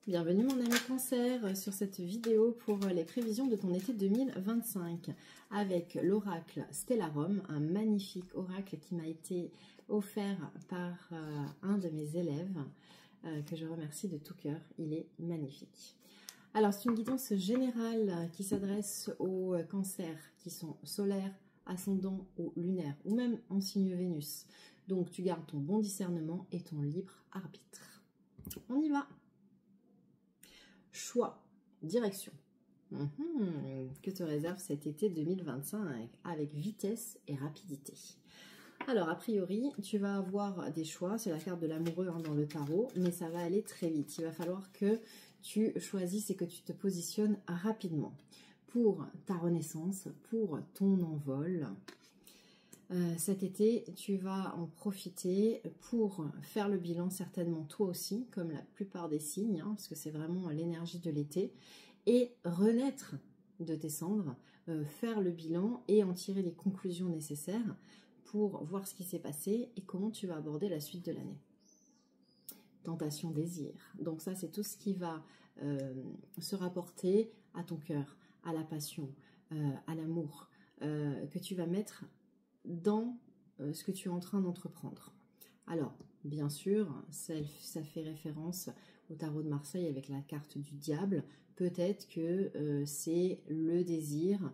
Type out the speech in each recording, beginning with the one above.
Bienvenue mon ami Cancer sur cette vidéo pour les prévisions de ton été 2025 avec l'oracle Stellarum, un magnifique oracle qui m'a été offert par un de mes élèves que je remercie de tout cœur. Il est magnifique. Alors c'est une guidance générale qui s'adresse aux cancers qui sont solaires, ascendants ou lunaires ou même en signe Vénus. Donc tu gardes ton bon discernement et ton libre arbitre. On y va. Choix, direction. Que te réserve cet été 2025 avec vitesse et rapidité? Alors, a priori, tu vas avoir des choix. C'est la carte de l'amoureux dans le tarot, mais ça va aller très vite. Il va falloir que tu choisisses et que tu te positionnes rapidement pour ta renaissance, pour ton envol. Cet été, tu vas en profiter pour faire le bilan, certainement toi aussi, comme la plupart des signes, parce que c'est vraiment l'énergie de l'été, et renaître de tes cendres, faire le bilan et en tirer les conclusions nécessaires pour voir ce qui s'est passé et comment tu vas aborder la suite de l'année. Tentation, désir. Donc ça, c'est tout ce qui va se rapporter à ton cœur, à la passion, à l'amour, que tu vas mettre dans ce que tu es en train d'entreprendre. Alors, bien sûr, ça fait référence au tarot de Marseille avec la carte du diable. Peut-être que c'est le désir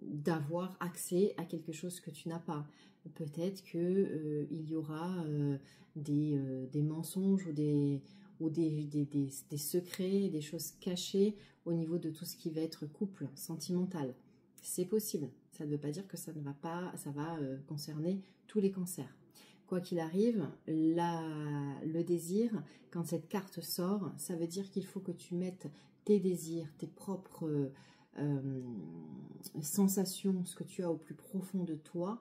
d'avoir accès à quelque chose que tu n'as pas. Peut-être que il y aura des mensonges ou des secrets, des choses cachées au niveau de tout ce qui va être couple, sentimental. C'est possible. Ça ne veut pas dire que ça ne va pas, ça va concerner tous les cancers. Quoi qu'il arrive, le désir, quand cette carte sort, ça veut dire qu'il faut que tu mettes tes désirs, tes propres sensations, ce que tu as au plus profond de toi,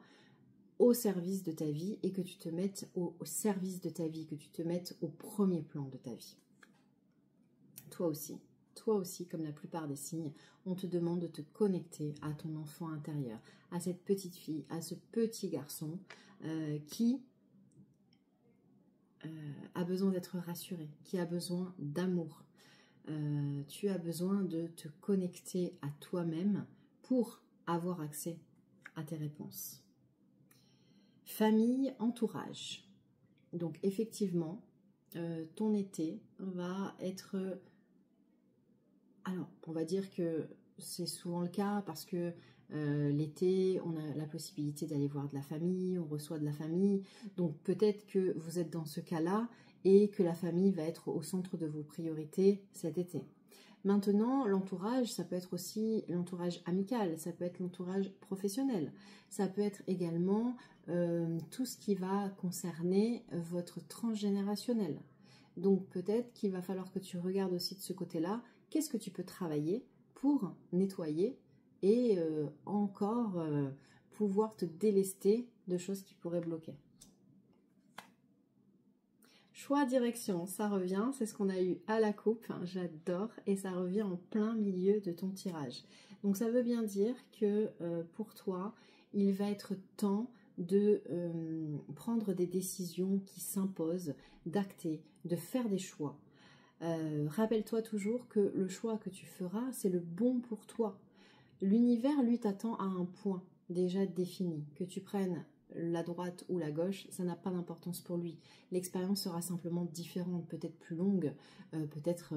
au service de ta vie et que tu te mettes au service de ta vie, que tu te mettes au premier plan de ta vie. Toi aussi, comme la plupart des signes, on te demande de te connecter à ton enfant intérieur, à cette petite fille, à ce petit garçon qui a besoin d'être rassuré, qui a besoin d'amour. Tu as besoin de te connecter à toi-même pour avoir accès à tes réponses. Famille, entourage. Donc effectivement, ton été va être... Alors, on va dire que c'est souvent le cas parce que l'été, on a la possibilité d'aller voir de la famille, on reçoit de la famille. Donc peut-être que vous êtes dans ce cas-là et que la famille va être au centre de vos priorités cet été. Maintenant, l'entourage, ça peut être aussi l'entourage amical, ça peut être l'entourage professionnel, ça peut être également tout ce qui va concerner votre transgénérationnel. Donc peut-être qu'il va falloir que tu regardes aussi de ce côté-là, qu'est-ce que tu peux travailler pour nettoyer et encore pouvoir te délester de choses qui pourraient bloquer. Choix, direction, ça revient, c'est ce qu'on a eu à la coupe, j'adore, et ça revient en plein milieu de ton tirage. Donc ça veut bien dire que pour toi, il va être temps de prendre des décisions qui s'imposent, d'acter, de faire des choix. Rappelle-toi toujours que le choix que tu feras, c'est le bon pour toi. L'univers, lui, t'attend à un point déjà défini, que tu prennes la droite ou la gauche, ça n'a pas d'importance pour lui. L'expérience sera simplement différente, peut-être plus longue, peut-être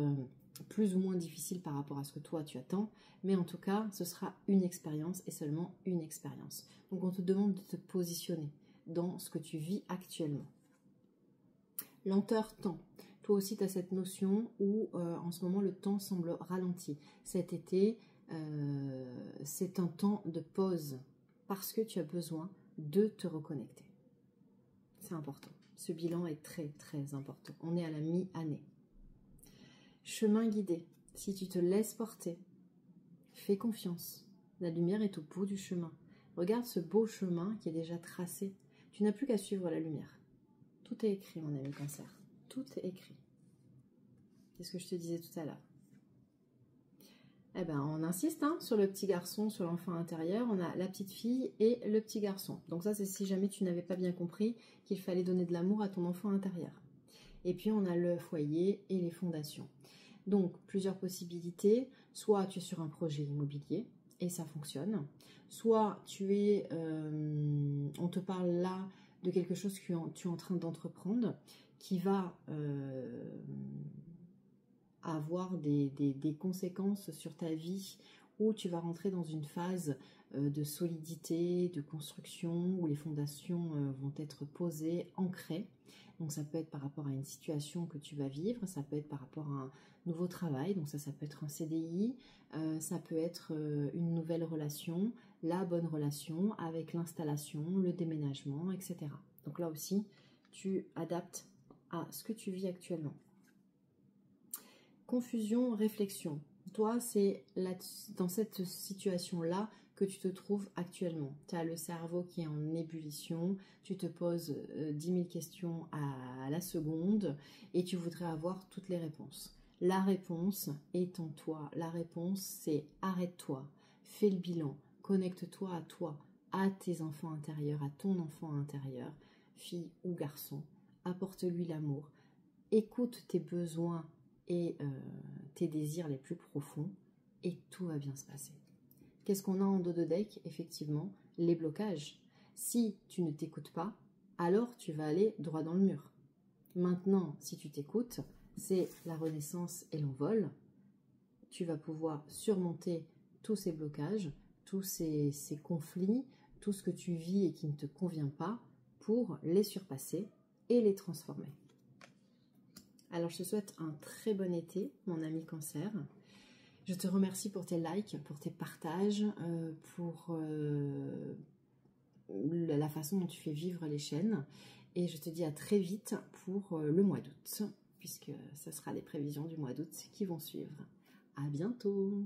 plus ou moins difficile par rapport à ce que toi tu attends, mais en tout cas, ce sera une expérience et seulement une expérience. Donc on te demande de te positionner dans ce que tu vis actuellement. Lenteur, temps. Toi aussi, tu as cette notion où en ce moment, le temps semble ralenti. Cet été, c'est un temps de pause parce que tu as besoin de te reconnecter. C'est important. Ce bilan est très, très important. On est à la mi-année. Chemin guidé. Si tu te laisses porter, fais confiance. La lumière est au bout du chemin. Regarde ce beau chemin qui est déjà tracé. Tu n'as plus qu'à suivre la lumière. Tout est écrit, mon ami Cancer. Tout est écrit. C'est ce que je te disais tout à l'heure. Eh ben, on insiste hein, sur le petit garçon, sur l'enfant intérieur. On a la petite fille et le petit garçon. Donc ça, c'est si jamais tu n'avais pas bien compris qu'il fallait donner de l'amour à ton enfant intérieur. Et puis, on a le foyer et les fondations. Donc, plusieurs possibilités. Soit tu es sur un projet immobilier et ça fonctionne. Soit tu es, on te parle là de quelque chose que tu es en train d'entreprendre qui va avoir des conséquences sur ta vie où tu vas rentrer dans une phase de solidité, de construction, où les fondations vont être posées, ancrées. Donc ça peut être par rapport à une situation que tu vas vivre, ça peut être par rapport à un nouveau travail, donc ça peut être un CDI, ça peut être une nouvelle relation, la bonne relation avec l'installation, le déménagement, etc. Donc là aussi, tu adaptes à ce que tu vis actuellement. Confusion, réflexion. Toi, c'est dans cette situation-là que tu te trouves actuellement. Tu as le cerveau qui est en ébullition, tu te poses 10 000 questions à la seconde et tu voudrais avoir toutes les réponses. La réponse est en toi. La réponse, c'est arrête-toi, fais le bilan, connecte-toi à toi, à tes enfants intérieurs, à ton enfant intérieur, fille ou garçon. Apporte-lui l'amour. Écoute tes besoins et tes désirs les plus profonds et tout va bien se passer. Qu'est-ce qu'on a en dos de deck? Effectivement, les blocages. Si tu ne t'écoutes pas, alors tu vas aller droit dans le mur. Maintenant, si tu t'écoutes, c'est la renaissance et l'envol. Tu vas pouvoir surmonter tous ces blocages, tous ces conflits, tout ce que tu vis et qui ne te convient pas pour les surpasser et les transformer. Alors, je te souhaite un très bon été, mon ami Cancer. Je te remercie pour tes likes, pour tes partages, pour la façon dont tu fais vivre les chaînes. Et je te dis à très vite pour le mois d'août, puisque ce sera les prévisions du mois d'août qui vont suivre. À bientôt!